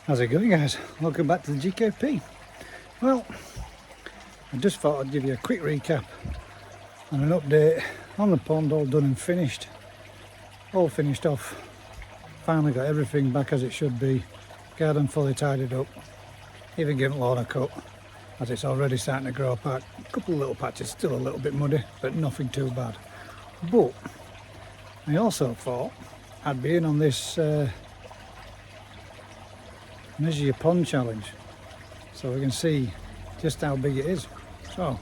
How's it going, guys? Welcome back to the GKP. Well, I just thought I'd give you a quick recap and an update on the pond, all done and finished. All finished off. Finally got everything back as it should be. Garden fully tidied up. Even given lawn a cut, as it's already starting to grow back. A couple of little patches, still a little bit muddy, but nothing too bad. But I also thought I'd be in on this measure your pond challenge, so we can see just how big it is. So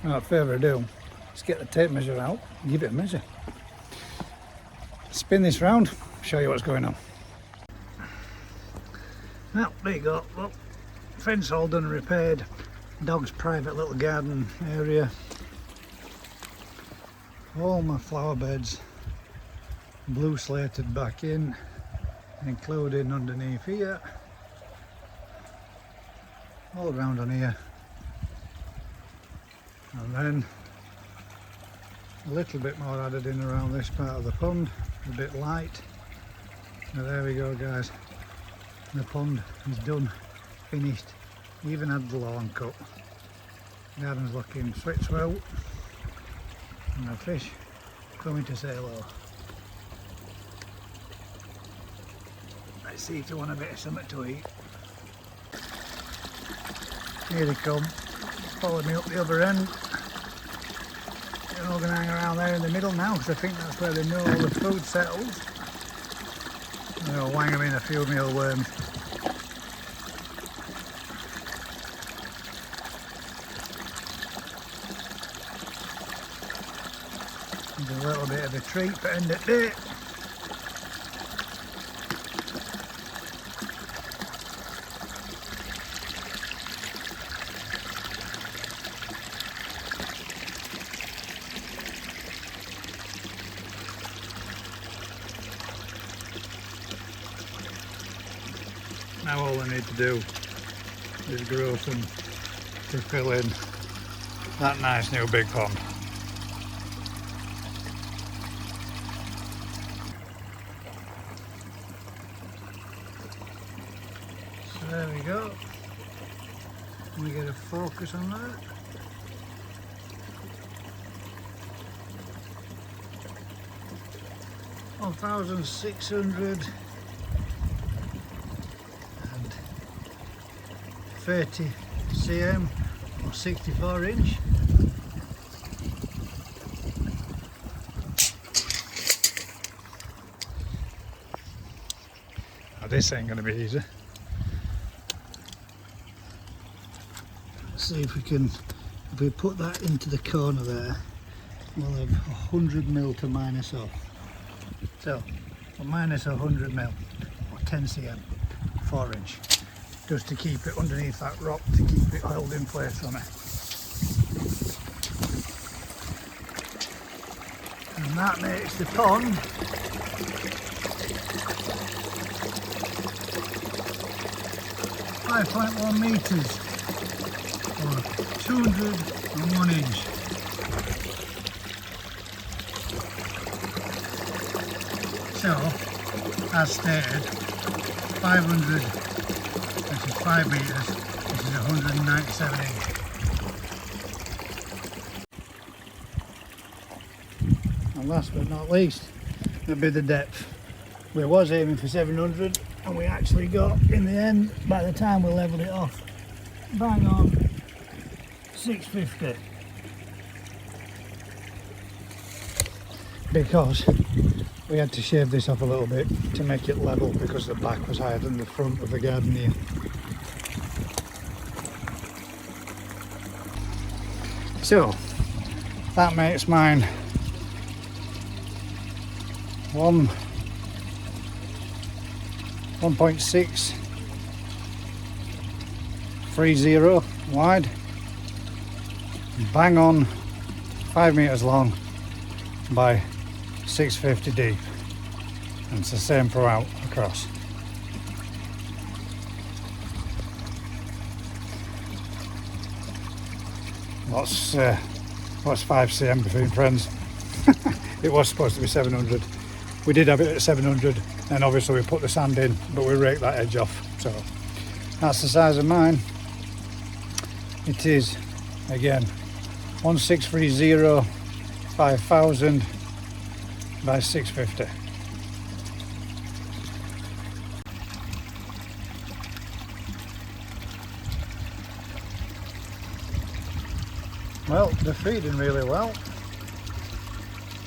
without further ado, let's get the tape measure out and give it a measure. Spin this round, show you what's going on. Well, there you go. Well, fence all done and repaired. Dog's private little garden area. All my flower beds blue slated back in, including underneath here. All around on here, and then a little bit more added in around this part of the pond, a bit light. Now there we go, guys, the pond is done, finished, even had the lawn cut. Garden's looking swell, and the fish coming to say hello. Let's see if they want a bit of something to eat. Here they come, follow me up the other end. They're all going to hang around there in the middle now, because I think that's where they know all the food settles. And they'll wang them in a few mealworms. And a little bit of a treat for end of day. Now all I need to do is grow some to fill in that nice new big pond. So there we go. We get a focus on that. $1,630 cm or 64 inch. Now this ain't going to be easy. Let's see if we can, if we put that into the corner there, we'll have 100mm to minus off. So we'll minus 100mm or 10 cm, 4 inch. Just to keep it underneath that rock, to keep it held in place on it. And that makes the pond 5.1 metres or 201 inch. So, as stated, 500 5 metres, this is 197 inch. And last but not least, it'll be the depth. We was aiming for 700 and we actually got, in the end, by the time we levelled it off, bang on 650. Because we had to shave this off a little bit to make it level, because the back was higher than the front of the garden here. So that makes mine 1.630 wide, bang on 5 metres long by 650 deep, and it's the same throughout across. What's 5 cm between friends? It was supposed to be 700. We did have it at 700, and obviously we put the sand in, but we raked that edge off, so That's the size of mine. It is, again, 1630 5000 by 650. Well, they're feeding really well.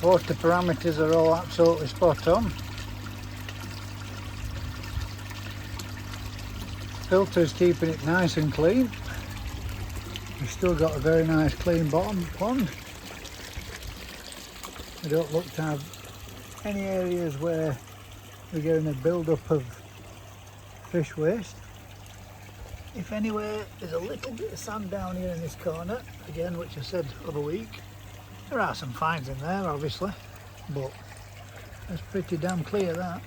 Water parameters are all absolutely spot on. Filter's keeping it nice and clean. We've still got a very nice clean bottom pond. We don't look to have any areas where we're getting a build-up of fish waste. If anywhere, there's a little bit of sand down here in this corner, again, which I said other week. There are some fines in there, obviously, but it's pretty damn clear, that.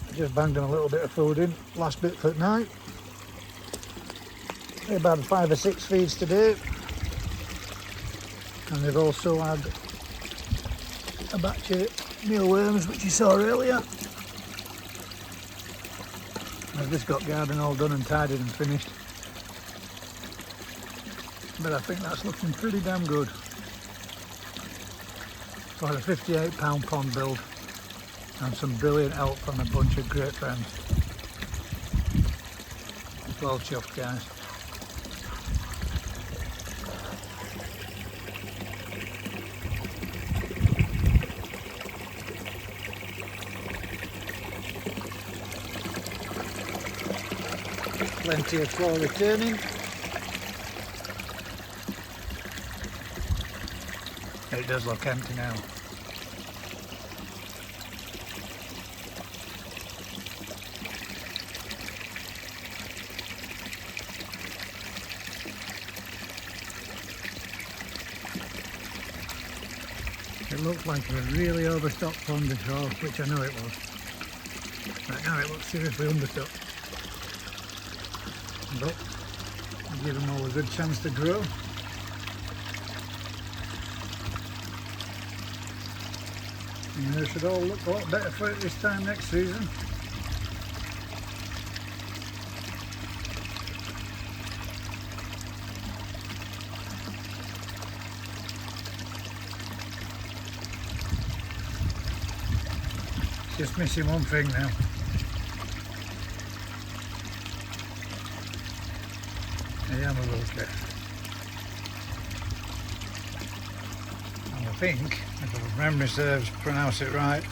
I just banged them a little bit of food in, last bit for tonight. They've had 5 or 6 feeds today, and they've also had a batch of mealworms, which you saw earlier. I've just got garden all done and tidied and finished, but I think that's looking pretty damn good for a £58 pond build, and some brilliant help from a bunch of great friends. Well chuffed, guys. Plenty of floor returning. It does look empty now. It looked like a really overstocked pond before, which I know it was. But now it looks seriously understocked. But I'll give them all a good chance to grow. And they should all look a lot better for it this time next season. Just missing one thing now. A yamabuke. And I think, if my memory serves, pronounce it right,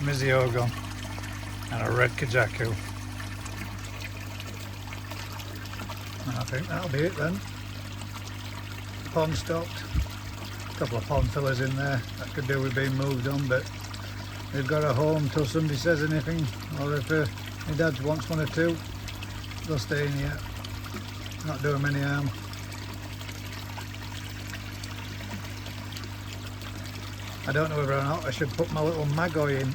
Miziogon and a red kajaku. And I think that'll be it then. Pond stocked. A couple of pond fillers in there. That could do with being moved on, but they've got a home till somebody says anything, or if my dad wants one or two, they'll stay in here. Not doing them any harm. I don't know whether or not I should put my little magoi in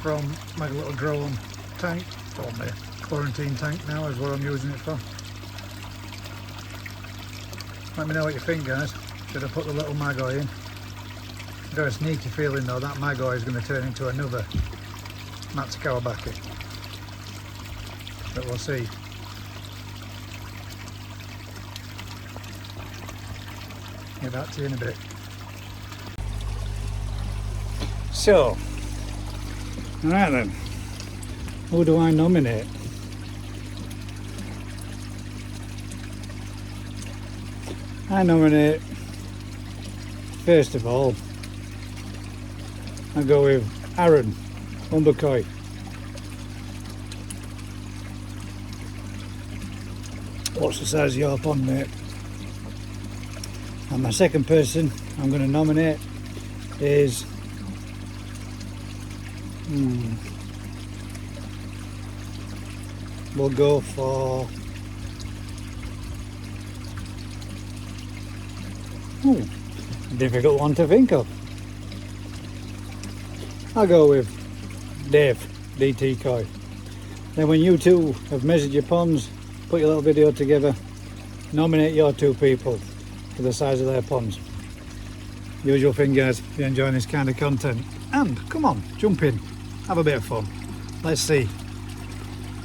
from my little drone tank, or my quarantine tank now is what I'm using it for. Let me know what you think, guys. Should I put the little magoi in? I've got a sneaky feeling though that magoi is going to turn into another Matsukawabaki, but we'll see. Get back to you in a bit. So, right then, who do I nominate? I nominate, first of all, I go with Aaron Umbercoy. What's the size of your pond, mate? And my second person I'm going to nominate is we'll go for a difficult one to think of. I'll go with Dave, DT Coy. Then when you two have measured your ponds put your little video together, nominate your 2 people for the size of their ponds. Usual thing, guys, if you're enjoying this kind of content, and come on, jump in, have a bit of fun. Let's see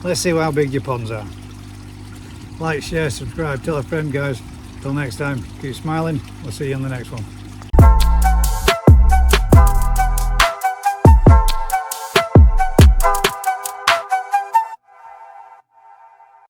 how big your ponds are. Like, share, subscribe, tell a friend, guys. Till next time, keep smiling. We'll see you on the next one.